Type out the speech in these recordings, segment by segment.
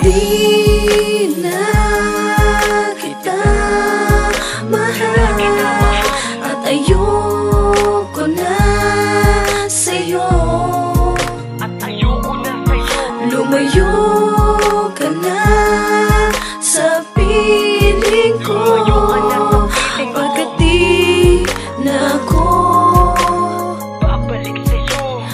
Di na kita mahal at ayoko na sa'yo. Lumayo ka na sa piling ko, pagkat di na ako babalik sa'yo.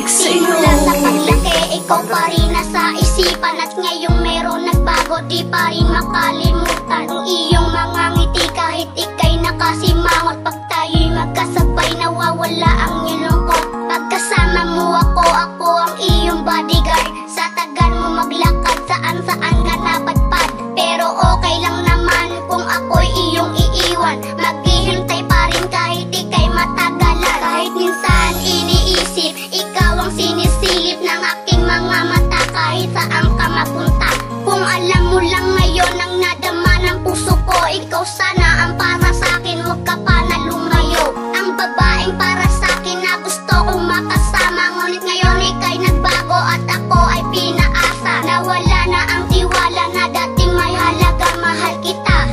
Simula sa paglaki, ikaw pa rin nasa isipan, at ngayong meron nagbago, di pa rin makalimutan ang iyong mga ngiti. Kahit ika'y nakasimangot, pag tayo'y magkasabay, nawawala ang iyong lungkot. Pagkasama mo ako ang iyong bodyguard. Sa tagal mo maglakad, saan ka napadpad. Pero okay lang naman kung ako'y iyong iiwan. Maghihintay pa rin kahit ika'y matagalan. Kahit minsan iniisip, ikaw ang sinisilip ng aking mga mata. Kahit saan ka mapunta, kung alam mo lang ngayon ang nadama ng puso ko. Ikaw sana ang para sa'kin, huwag ka pa na lumayo. Ang babaeng para sa'kin na gusto kong makasama. Ngunit ngayon ika'y nagbago at ako ay pinaasa. Nawala na ang tiwala na dating may halaga. Mahal kita,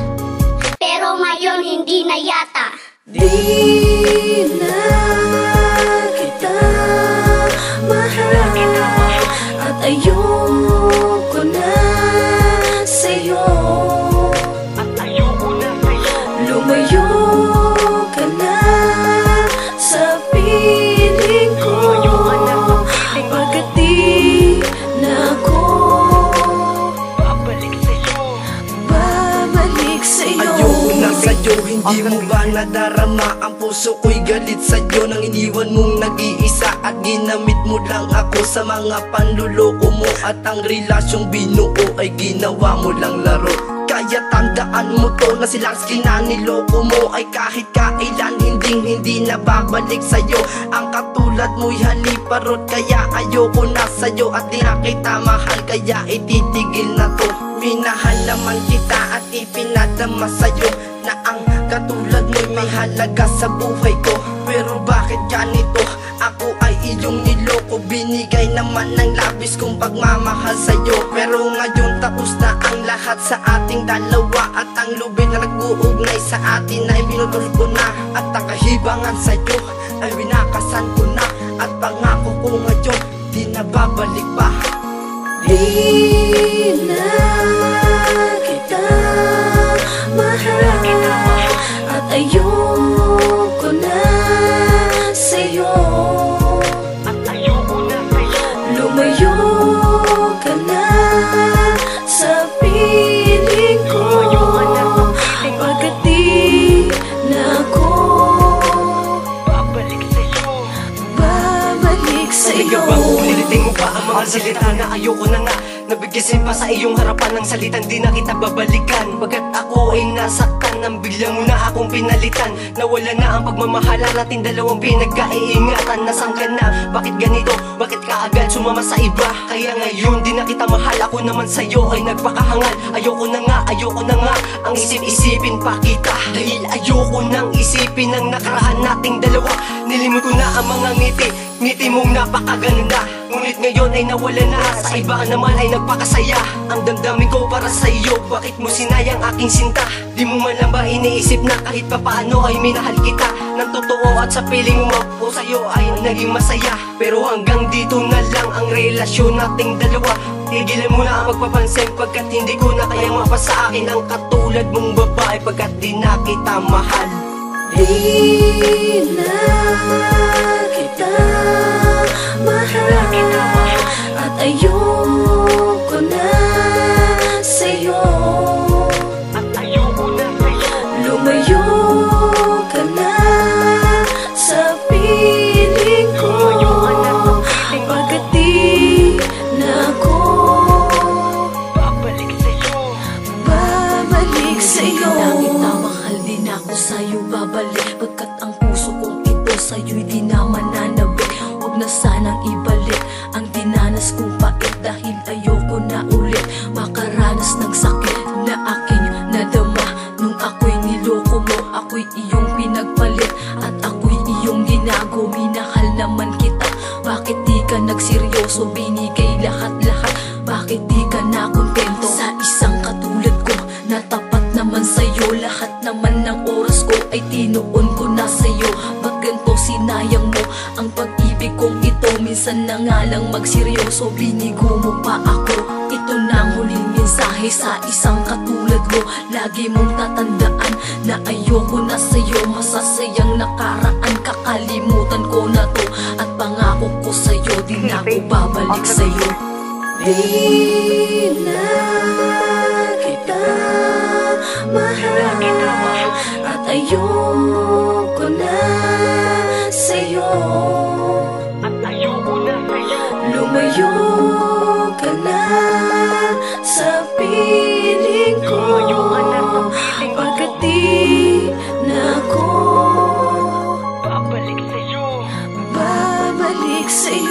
pero ngayon hindi na yata. Di na kita mahal at ayoko na sa'yo. Lumayo ka na sa piling ko, pagkat di na ako babalik sa'yo. Ayoko na sa'yo, hindi mo ba nadarama? Ang puso ko'y galit sa'yo nang iniwan mong nag-iisa. At ginamit mo lang ako sa mga panluloko mo. At ang relasyong binuo ay ginawa mo lang laro. Kaya tandaan mo to na silang na niloko mo ay kahit kailan hindi na babalik sa'yo. Ang katulad mo'y haliparot, kaya ayoko na sa'yo. At di na kita mahal, kaya ititigil na to. Minahal naman kita at ipinadama sa'yo na ang katulad mo'y may halaga sa buhay ko. Pero bakit ganito? Ako ay iyong niloko. Binigay naman ng labis kong pagmamahal sa'yo. Pero ngayon tapos na ang lahat sa ating dalawa. At ang lubid na nag-uugnay sa atin ay binutol ko na. At ang kahibangan sa'yo ay winakasan ko na. At pangako ko ngayon di na babalik pa. Di na kita mahal at ayoko na sa'yo. Lumayo ka na sa piling ko, pagkat di na ako babalik sa'yo. Ulitin mo pa ang mga salita na ayoko na nga. Nabigisin pa sa iyong harapan ng salitan, di na kita babalikan. Pagkat ako ay nasaktan, nang bigla mo na akong pinalitan. Nawala na ang pagmamahala natin dalawang pinagkaiingatan. Nasaan ka na? Bakit ganito? Bakit ka agad sumama sa iba? Kaya ngayon di na kita mahal, ako naman sa'yo ay nagpakahangal. Ayoko na nga ang isip-isipin pa kita. Dahil ayoko nang isipin ang nakaraan nating dalawa. Nilimot ko na ang mga ngiti mong napakaganda. Ngunit ngayon ay nawala na, sa iba naman ay nagpakasaya. Ang damdamin ko para sa iyo, bakit mo sinayang aking sinta? Di mo man lang ba iniisip na kahit papaano ay minahal kita ng totoo? At sa piling mo ako sa'yo ay naging masaya. Pero hanggang dito na lang ang relasyon nating dalawa. Tigilan mo na ang magpapansin, pagkat hindi ko na kayang mapasa akin ang katulad mong babae, pagkat di na kita mahal. Di na kita mahal at ayoko na sa'yo. Lumayo ka na sa piling ko, pagkat di na ako babalik sa'yo. Di na kita mahal, di na ako sa'yo babalik, pagkat ang puso kong ito sa'yo'y di na mananabik. Huwag na sanang ibalik ang dinanas kong pait, dahil ayoko na ulit makaranas ng sakit na aking nadama. Nung ako'y niloko mo, ako'y iyong pinagpalit, at ako'y iyong ginago. Minahal naman kita, bakit di ka nagseryoso? Binigay lahat-lahat, bakit bakit di ka na kontento? Sa isang katulad ko na tapat naman sa'yo, lahat naman ng oras ko ay tinuon ko na sa'yo. Ba't ganito sinayang mo ang pag-ibig kong ito? Minsan na nga lang magseryoso, binigo mo pa ako. Ito na ang huling mensahe sa isang katulad mo. Lagi mong tatandaan na ayoko na sa'yo. Masasayang nakaraan, kakalimutan ko na to. At pangako ko sa'yo, di na ako babalik sa'yo. Di na kita mahal at ayoko na sa'yo. Lumayo ka na sa piling ko, pagkat di na ako babalik sa'yo.